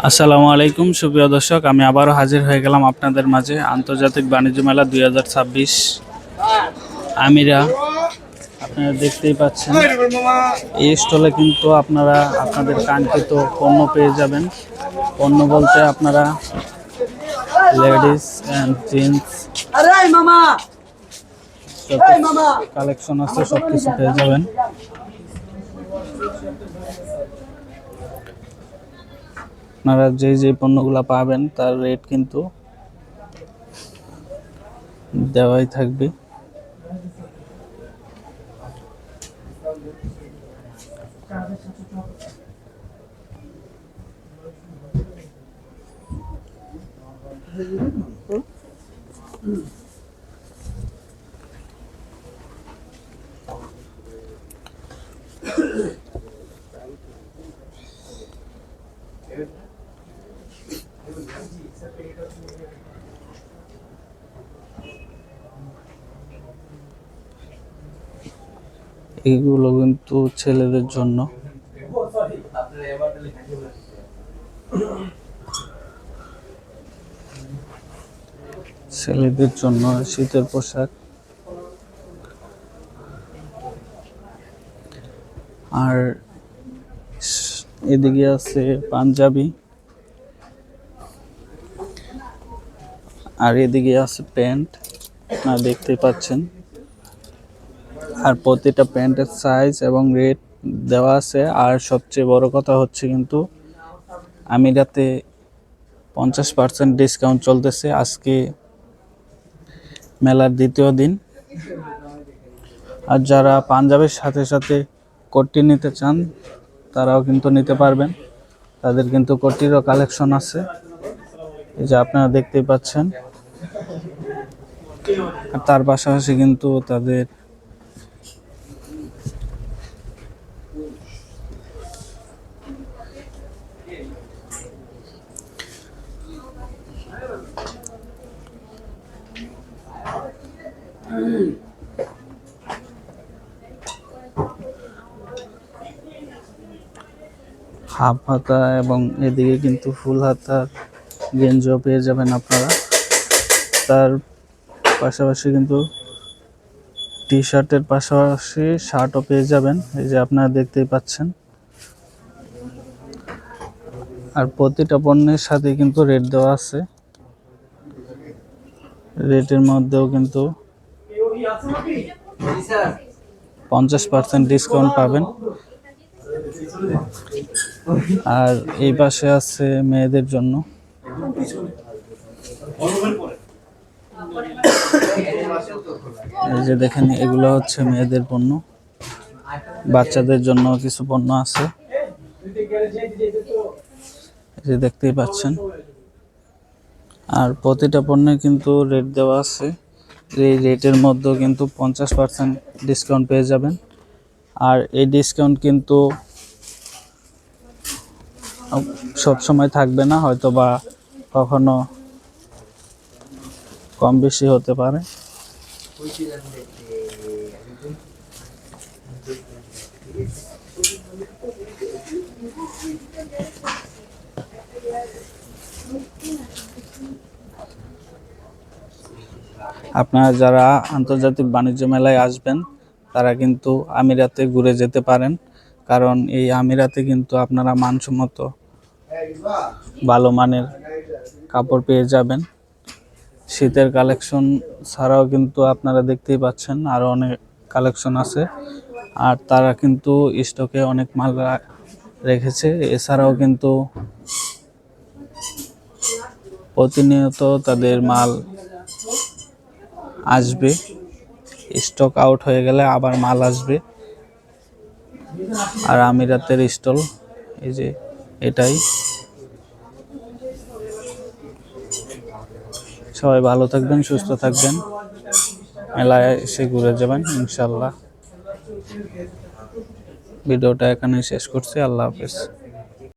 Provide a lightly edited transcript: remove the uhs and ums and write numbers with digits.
আসসালামু আলাইকুম সুপ্রিয় দর্শক, আমি আবারও হাজির হয়ে গেলাম আপনাদের মাঝে। আন্তর্জাতিক বাণিজ্য মেলা 2026 আমিরা আপনারা দেখতেই পাচ্ছেন। এই স্টলে কিন্তু আপনারা আপনাদের কাঙ্ক্ষিত পণ্য পেয়ে যাবেন। পণ্য বলতে আপনারা লেডিস অ্যান্ড জেন্টস কালেকশন আছে, সব কিছু পেয়ে যাবেন। আপনারা যে পণ্যগুলো পাবেন তার রেট কিন্তু দেওয়াই থাকবে। এগুলো কিন্তু ছেলেদের জন্য। ছেলেদের জন্য শীতের পোশাক। আর এদিকে আছে পাঞ্জাবি, আর এদিকে আছে প্যান্ট, আপনারা দেখতে পাচ্ছেন। আর প্রতিটা প্যান্টের সাইজ এবং রেট দেওয়া আছে। আর সবচেয়ে বড় কথা হচ্ছে কিন্তু আমিরাতে 50% ডিসকাউন্ট চলতেছে আজকে মেলার দ্বিতীয় দিন। আর যারা পাঞ্জাবের সাথে সাথে কোটি নিতে চান তারাও কিন্তু নিতে পারবেন। তাদের কিন্তু কোটিরও কালেকশন আছে, এই যে আপনারা দেখতেই পাচ্ছেন। আর তার পাশাপাশি কিন্তু তাদের হাফ হাতা এবং এদিকে কিন্তু ফুল হাতার গেঞ্জিও পেয়ে যাবেন আপনারা। তার পাশাপাশি কিন্তু টি শার্টের পাশাপাশি শার্টও পেয়ে যাবেন, এই যে আপনারা দেখতেই পাচ্ছেন। আর প্রতিটা পণ্যের সাথে কিন্তু রেট দেওয়া আছে। রেটের মধ্যেও কিন্তু 50% ডিসকাউন্ট পাবেন। আর এই পাশে আছে মেয়েদের জন্য। এই যে দেখেন, এগুলো হচ্ছে মেয়েদের পণ্য। বাচ্চাদের জন্য কিছু পণ্য আছে, এই যে দেখতেই পাচ্ছেন। আর প্রতিটা পণ্যে কিন্তু রেট দেওয়া আছে। এই রেটের মধ্যেও কিন্তু 50% ডিসকাউন্ট পেয়ে যাবেন। আর এই ডিসকাউন্ট কিন্তু সব সময় থাকবে না, হয়তো বা কখনো কম বেশি হতে পারে। আপনারা যারা আন্তর্জাতিক বাণিজ্য মেলায় আসবেন তারা কিন্তু আমিরাতে ঘুরে যেতে পারেন, কারণ এই আমিরাতে কিন্তু আপনারা মানসম্মত ভালো মানের কাপড় পেয়ে যাবেন। শীতের কালেকশন ছাড়াও কিন্তু আপনারা দেখতেই পাচ্ছেন আরও অনেক কালেকশন আছে। আর তারা কিন্তু স্টকে অনেক মাল রেখেছে। এছাড়াও কিন্তু প্রতিনিয়ত তাদের মাল আসবে, স্টক আউট হয়ে গেলে আবার মাল আসবে। আর আমিরাতের স্টল এই যে এটাই। সবাই ভালো থাকবেন, সুস্থ থাকবেন, মেলায় এসে ঘুরে যাবেন ইনশাল্লাহ। ভিডিওটা এখানে শেষ করছি। আল্লাহ হাফেজ।